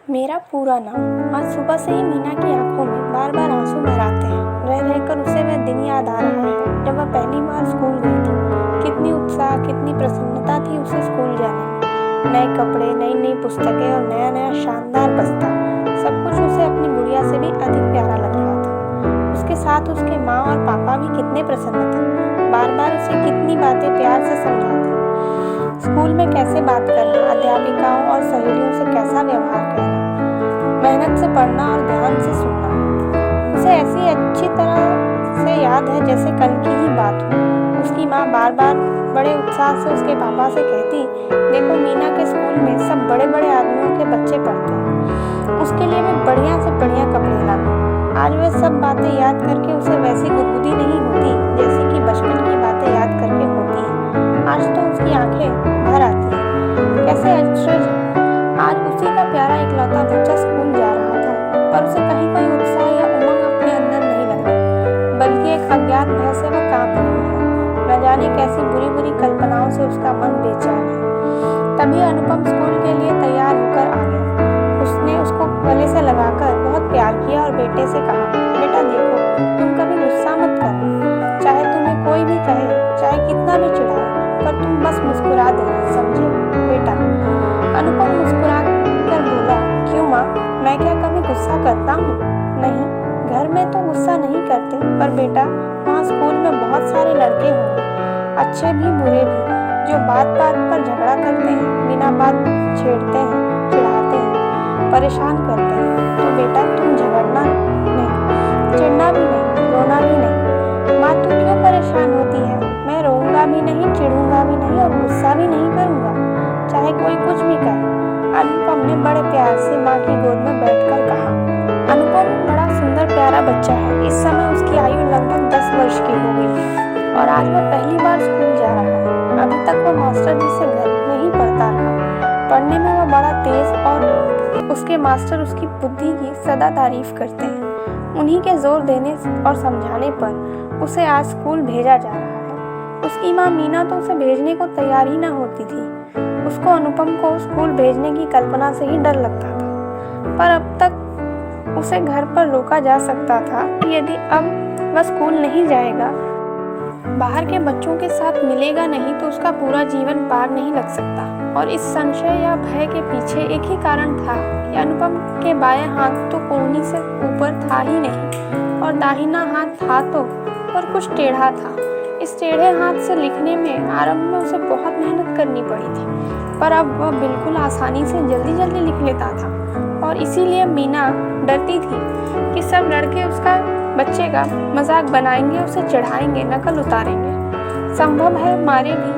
मेरा पूरा नाम। आज सुबह से ही मीना की आंखों में बार बार आंसू भर आते हैं। रह रहकर उसे वह दिन याद आ रहा है जब वह पहली बार स्कूल गई थी। कितनी उत्साह, कितनी प्रसन्नता थी उसे स्कूल जाने में। नए कपड़े, नई नई पुस्तकें और नया नया शानदार बस्ता, सब कुछ उसे अपनी गुड़िया से भी अधिक प्यारा लग रहा था। उसके साथ उसके माँ और पापा भी कितने प्रसन्न थे। बार बार उसे कितनी बातें प्यार से समझाते। स्कूल में कैसे बात करना, अध्यापिकाओं और सहेलियों से कैसा व्यवहार करना, मेहनत से पढ़ना और ध्यान से सुनना, उसे ऐसी अच्छी तरह से याद है जैसे कल की ही बात हो। उसकी माँ बार बार बड़े उत्साह से उसके पापा से कहती, देखो मीना के स्कूल में सब बड़े बड़े आदमियों के बच्चे पढ़ते हैं, उसके लिए भी बढ़िया से बढ़िया कपड़े लाना। आज वह सब बातें याद करके उसे वैसी गुदगुदी नहीं होती जैसे कि बचपन की बातें याद करके होती है। आज तो उसकी आंखें भर आती हैं। कैसे आश्चर्य है, आज उसी का प्यारा इकलौता बच्चा स्कूल जा रहा था, पर उसे कहीं कोई उत्साह या उमंग अपने अंदर नहीं लग रहा, बल्कि एक अज्ञात भय से वह कांप रही है। न जाने कैसी बुरी बुरी कल्पनाओं से उसका मन बेचैन है। तभी अनुपम स्कूल के लिए तैयार होकर आ गया। उसने उसको गले से लगाकर बहुत प्यार किया और बेटे से कहा, बेटा देखो, तुम कभी गुस्सा मत करना। चाहे तुम्हें कोई भी कहे, चाहे कितना भी चिढ़ाए, पर तुम बस मुस्कुरा देना, समझे बेटा। अनुपम मुस्कुरा कर बोला, क्यों माँ, मैं क्या कभी गुस्सा करता हूँ? नहीं, घर में तो गुस्सा नहीं करते, पर बेटा वहाँ स्कूल में बहुत सारे लड़के होंगे, अच्छे भी बुरे भी, जो बात बात पर झगड़ा करते हैं, बिना बात छेड़ते हैं, चिढ़ाते हैं, परेशान करते हैं। तो बेटा तुम झगड़ना नहीं, चिढ़ना भी नहीं, रोना भी नहीं। माँ तू क्यों परेशान होती है? मैं रोऊंगा भी नहीं, चिढ़ूंगा भी नहीं और गुस्सा भी नहीं करूंगा, चाहे कोई कुछ भी कहे। अनुपम ने बड़े प्यार से माँ की गोद में बैठकर कहा। अनुपम बड़ा सुंदर प्यारा बच्चा है। इस समय उसकी आयु लगभग 10 वर्ष की हो गई है और आज वह पहली बार स्कूल जा रहा है। अभी तक वह मास्टर जी से घर में ही पढ़ता रहा। पढ़ने में वह बड़ा तेज और उसके मास्टर उसकी बुद्धि की सदा तारीफ करते हैं। उन्हीं के जोर देने और समझाने पर उसे आज स्कूल भेजा जा रहा है। उसकी माँ मीना तो उसे भेजने को तैयार ही ना होती थी। उसको अनुपम को स्कूल भेजने की कल्पना से ही डर लगता था, पर अब तक उसे घर पर रोका जा सकता था कि यदि अब वह स्कूल नहीं जाएगा, बाहर के बच्चों के साथ मिलेगा नहीं, तो उसका पूरा जीवन पार नहीं लग सकता। और इस संशय या भय के पीछे एक ही कारण था कि अनुपम के बाएं हाथ तो कोहनी से ऊपर था ही नहीं और दाहिना हाथ था तो पर कुछ टेढ़ा था। इस टेढ़े हाथ से लिखने में आरंभ में उसे बहुत मेहनत करनी पड़ी थी, पर अब वह बिल्कुल आसानी से जल्दी जल्दी लिख लेता था। और इसीलिए मीना डरती थी कि सब लड़के उसका बच्चे का मजाक बनाएंगे, उसे चढ़ाएंगे, नकल उतारेंगे, संभव है मारे भी।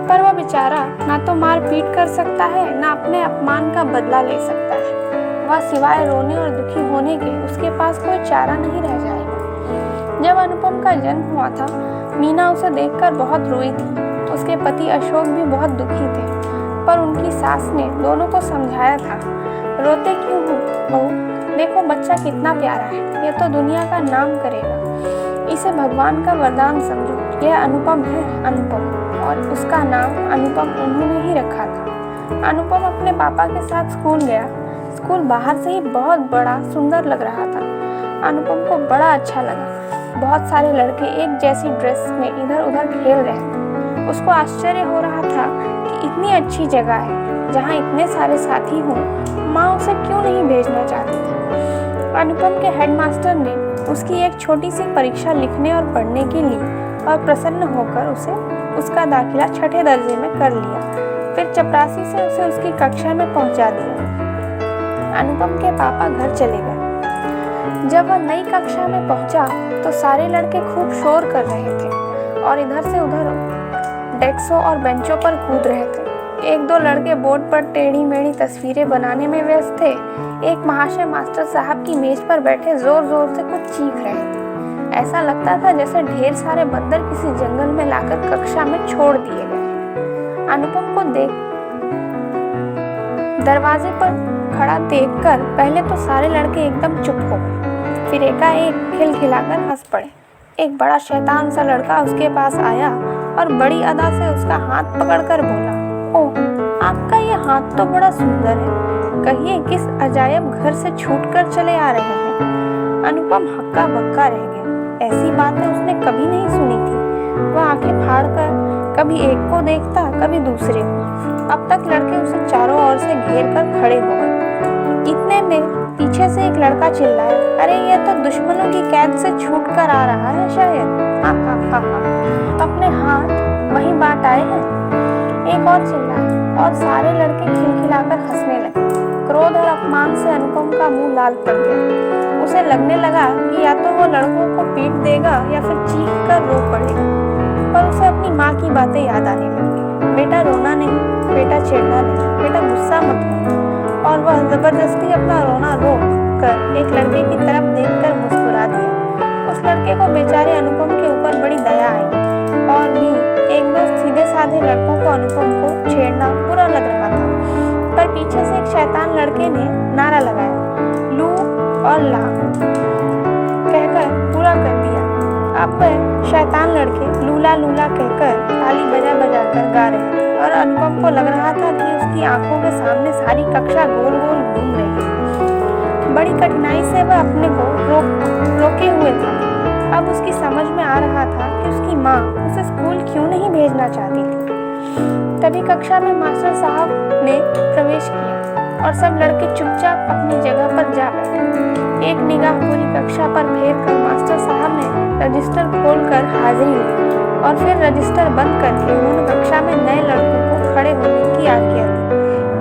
पर वह बेचारा ना तो मार पीट कर सकता है, ना अपने अपमान का बदला ले सकता है। वह सिवाय रोने और दुखी होने के उसके पास कोई चारा नहीं रह जाएगा। जब अनुपम का जन्म हुआ था, मीना उसे देखकर बहुत रोई थी। उसके पति अशोक भी बहुत दुखी थे, पर उनकी सास ने दोनों को समझाया था, रोते क्यों हो बहू, देखो बच्चा कितना प्यारा है, यह तो दुनिया का नाम करेगा, इसे भगवान का वरदान समझो। यह अनुपम है, अनुपम, और उसका नाम अनुपम उन्होंने ही रखा था। अनुपम अपने पापा के साथ स्कूल गया। स्कूल बाहर से ही बहुत बड़ा सुंदर लग रहा था। अनुपम को बड़ा अच्छा लगा। बहुत सारे लड़के एक जैसी ड्रेस में इधर उधर खेल रहे थे। उसको आश्चर्य हो रहा था कि इतनी अच्छी जगह है जहाँ इतने सारे साथी हों, माँ उसे क्यों नहीं भेजना चाहती थी। अनुपम के हेडमास्टर ने उसकी एक छोटी सी परीक्षा लिखने और पढ़ने के लिए और प्रसन्न होकर उसे उसका दाखिला 6ठे दर्जे में कर लिया। फिर चपरासी से उसे उसकी कक्षा में पहुंचा दिया। अनुपम के पापा घर चले गए। जब वह नई कक्षा में पहुंचा तो सारे लड़के खूब शोर कर रहे थे और इधर से उधर डेस्कों और बेंचों पर कूद रहे थे। एक दो लड़के बोर्ड पर टेढ़ी मेढ़ी तस्वीरें बनाने में व्यस्त थे। एक महाशय मास्टर साहब की मेज पर बैठे जोर जोर से कुछ चीख रहे थे। ऐसा लगता था जैसे ढेर सारे बंदर किसी जंगल में लाकर कक्षा में छोड़ दिए गए। अनुपम को दरवाजे पर खड़ा देखकर पहले तो सारे लड़के एकदम चुप हो गए, फिर एकाएक खिलखिलाकर हंस पड़े। एक बड़ा शैतान सा लड़का उसके पास आया और बड़ी अदा से उसका हाथ पकड़कर बोला, ओह, आपका ये हाथ तो बड़ा सुंदर है, कहिए किस अजायब घर से छूटकर चले आ रहे हैं। अनुपम हक्का बक्का रह गया। ऐसी बातें उसने कभी नहीं सुनी थी। वह आंखें फाड़कर कभी एक को देखता, कभी दूसरे को। अब तक लड़के उसे चारों ओर से घेर कर खड़े हो गए। इतने में पीछे से एक लड़का चिल्लाया, अरे ये तो दुश्मनों की कैद से छूट कर आ रहा है शायद। हाँ हाँ हाँ हाँ, अपने हाथ वहीं बांट आए हैं। एक और चिल्लाया और सारे लड़के खिलखिलाकर हंसने लगे। क्रोध और अपमान से अनुपम का मुंह लाल पड़ गया। उसे लगने लगा कि या तो वो लड़कों को पीट देगा या फिर चीख कर रो पड़ेगा। पर उसे अपनी माँ की बातें याद आने लगी। बेटा रोना नहीं, बेटा चिढ़ना नहीं, बेटा गुस्सा मत हो। और वह जबरदस्ती अपना रोना रोक कर एक लड़के की तरफ देखकर मुस्कुरा दिया। उस लड़के को बेचारे अनुपम के ऊपर बड़ी दया आई। और भी एक दो सीधे साधे लड़कों को अनुपम को छेड़ना बुरा लग रहा था। पर पीछे से एक शैतान लड़के ने नारा लगाया, लू और ला कहकर पूरा कर दिया। अब वह शैतान लड़के लूला लूला कहकर ताली बजा बजा कर गा रहे थे और अनुपम को लग रहा था कि उसकी आंखों के सामने सारी कक्षा गोल गोल घूम रही है। बड़ी कठिनाई से वह अपने को रोके हुए था। अब उसकी समझ में आ रहा था कि उसकी माँ उसे स्कूल क्यों नहीं भेजना चाहती थी। तभी कक्षा में मास्टर साहब ने प्रवेश किया और सब लड़के चुपचाप अपनी जगह पर जा बैठे। एक निगाह पूरी कक्षा पर फेर कर मास्टर साहब ने रजिस्टर खोलकर हाजिरी ली और फिर रजिस्टर बंद करके उन्होंने कक्षा में नए लड़कों को खड़े होने की आज्ञा दी।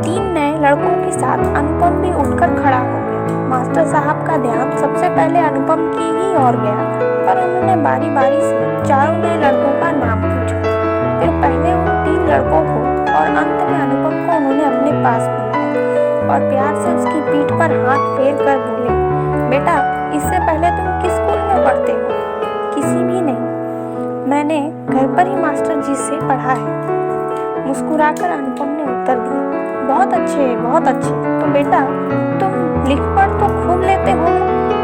3 नए लड़कों के साथ अनुपम भी उठकर खड़ा हो गया। मास्टर साहब का ध्यान सबसे पहले अनुपम की ही ओर गया, पर उन्होंने बारी बारी से चारों नए लड़कों का नाम पूछा। फिर पहले उन 3 लड़कों को और अंत में अनुपम को उन्होंने अपने पास बुलाया और प्यार से उसकी पीठ पर हाथ फेर कर बोले, बेटा इससे पहले तुम किस स्कूल में पढ़ते हो? किसी भी नहीं, मैंने घर पर ही मास्टर जी से पढ़ा है। मुस्कुराकर अनुपम ने उत्तर दिया, बहुत अच्छे बहुत अच्छे। तो बेटा तुम लिख पढ़ तो खूब लेते हो?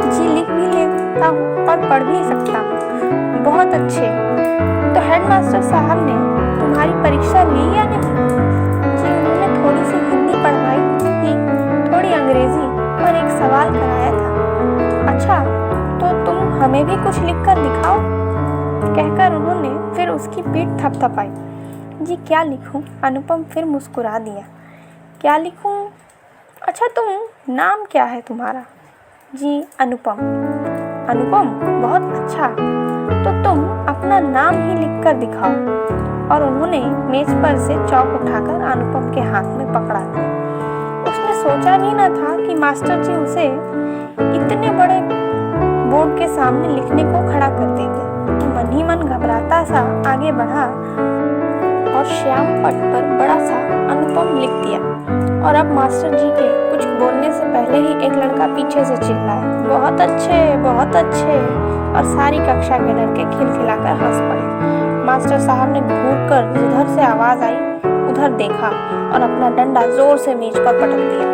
जी लिख भी लेता हूँ और पढ़ भी सकता हूँ। बहुत अच्छे। तो हेडमास्टर साहब ने तुम्हारी परीक्षा ली या नहीं? जी उन्होंने थोड़ी सी हिंदी पढ़ाई की, थोड़ी अंग्रेजी और एक सवाल कराया था। अच्छा तो तुम हमें भी कुछ लिख कर दिखाओ, कहकर उन्होंने फिर उसकी पीठ थपथपाई। जी क्या लिखूं? अनुपम फिर मुस्कुरा दिया। क्या लिखूं? अच्छा तुम नाम क्या है तुम्हारा? जी अनुपम। अनुपम बहुत अच्छा, तो तुम अपना नाम ही लिख कर दिखाओ। और उन्होंने मेज पर से चौक उठाकर अनुपम के हाथ में पकड़ा दिया। उसने सोचा भी न था कि मास्टर जी उसे इतने बड़े बोर्ड के सामने लिखने को खड़ा कर देंगे। मन ही मन घबराता सा आगे बढ़ा और श्याम पट पर बड़ा सा अनुपम लिख दिया। और अब मास्टर जी के कुछ बोलने से पहले ही एक लड़का पीछे से चिल्लाया, बहुत अच्छे बहुत अच्छे। और सारी कक्षा के लड़के खिलखिलाकर हंस पड़े। मास्टर साहब ने घूरकर जिधर से आवाज आई उधर देखा और अपना डंडा जोर से मेज पर पटक दिया।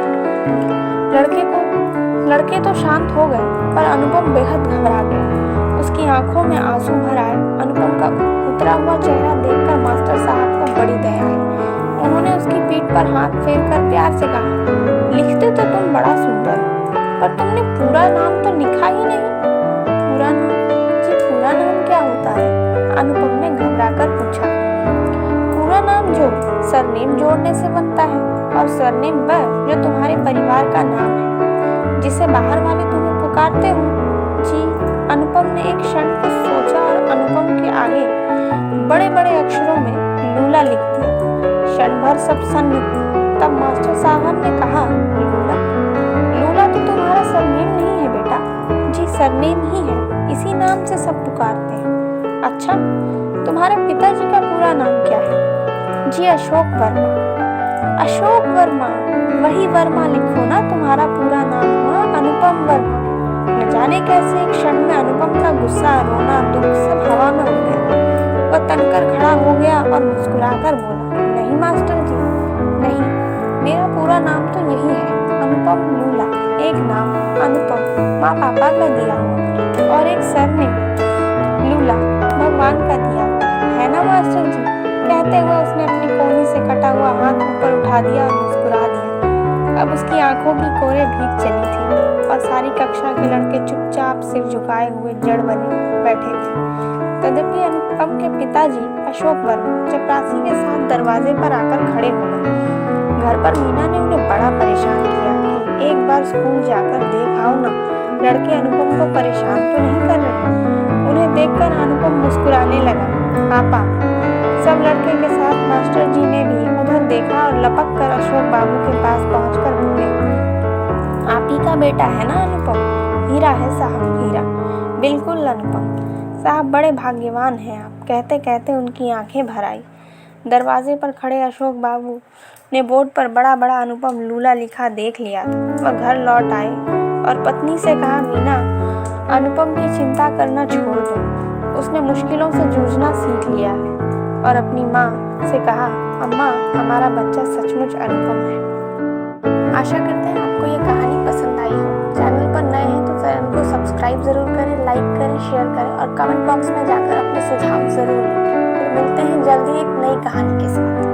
लड़के तो शांत हो गए, पर अनुपम बेहद घबरा गया। उसकी आंखों में आंसू भर आए। अनुपम का उतरा हुआ चेहरा देखकर मास्टर साहब को बड़ी दया आई। उन्होंने उसकी पीठ पर हाथ फेरकर प्यार से कहा, लिखते तो तुम बड़ा सुंदर, पर तुमने पूरा नाम तो लिखा ही नहीं। पूरा नाम? जी पूरा नाम क्या होता है? अनुपम ने घबराकर पूछा। पूरा नाम जो सरनेम जोड़ने से बनता है, और सरनेम वह जो तुम्हारे परिवार का नाम है, जिसे बाहर वाले तुम्हें पुकारते हो। जी अनुपम ने एक क्षण को सोचा और अनुपम के आगे बड़े बड़े अक्षरों में लूला लिख दिया। क्षण भर सब सन्न हुए। तब मास्टर साहब ने कहा, लूला? लूला तो तुम्हारा सरनेम नहीं है बेटा। जी सरनेम ही है, इसी नाम से सब पुकारते हैं। अच्छा तुम्हारे पिताजी का पूरा नाम क्या है? जी अशोक वर्मा। अशोक वर्मा? वही वर्मा लिखो ना, तुम्हारा पूरा नाम हुआ अनुपम वर्मा। न जाने कैसे एक क्षण में अनुपम का गुस्सा, रोना, दुख सब हवा में उड़ गया। वह तनकर खड़ा हो गया और मुस्कुराकर बोला, नहीं मास्टर जी नहीं, मेरा पूरा नाम तो यही है, अनुपम लूला। एक नाम अनुपम माँ पापा का दिया हुआ और एक सरनेम लूला भगवान का दिया हुआ है ना मास्टर जी। कहते हुए उसने अपनी कोहनी से कटा हुआ हाथ ऊपर उठा दिया और मुस्कुरा दिया। अब उसकी आंखों की कोरे भीग चली थी और सारी कक्षा के लड़के चुपचाप सिर झुकाए हुए जड़ बने बैठे थे। तद्यपि अनुपम के पिताजी अशोक वर्मा चपरासी के साथ दरवाजे पर आकर खड़े हो गए। घर पर मीना ने उन्हें बड़ा परेशान किया कि एक बार स्कूल जाकर देख आओ ना, लड़के अनुपम को परेशान तो नहीं कर रहे। उन्हें देखकर अनुपम मुस्कुराने लगा। पापा, सब लड़के के साथ मास्टर जी ने भी उधर देखा और लपक कर अशोक बाबू के पास पहुंचकर बोले, आप ही का बेटा है ना अनुपम? हीरा है साहब, हीरा। बिल्कुल अनुपम साहब, बड़े भाग्यवान हैं आप। कहते कहते उनकी आंखें भर आई। दरवाजे पर खड़े अशोक बाबू ने बोर्ड पर बड़ा बड़ा अनुपम लूला लिखा देख लिया था। वह घर लौट आए और पत्नी से कहा, मीना, अनुपम की चिंता करना छोड़ दो, उसने मुश्किलों से जूझना सीख लिया है। और अपनी माँ से कहा, अम्मा, हमारा बच्चा सचमुच अनुपम है। आशा करते हैं आपको ये कहानी पसंद आई हो। चैनल पर नए हैं तो चैनल को सब्सक्राइब जरूर करें, लाइक करें, शेयर करें और कमेंट बॉक्स में जाकर अपने सुझाव जरूर दें। फिर मिलते हैं जल्दी एक नई कहानी के साथ।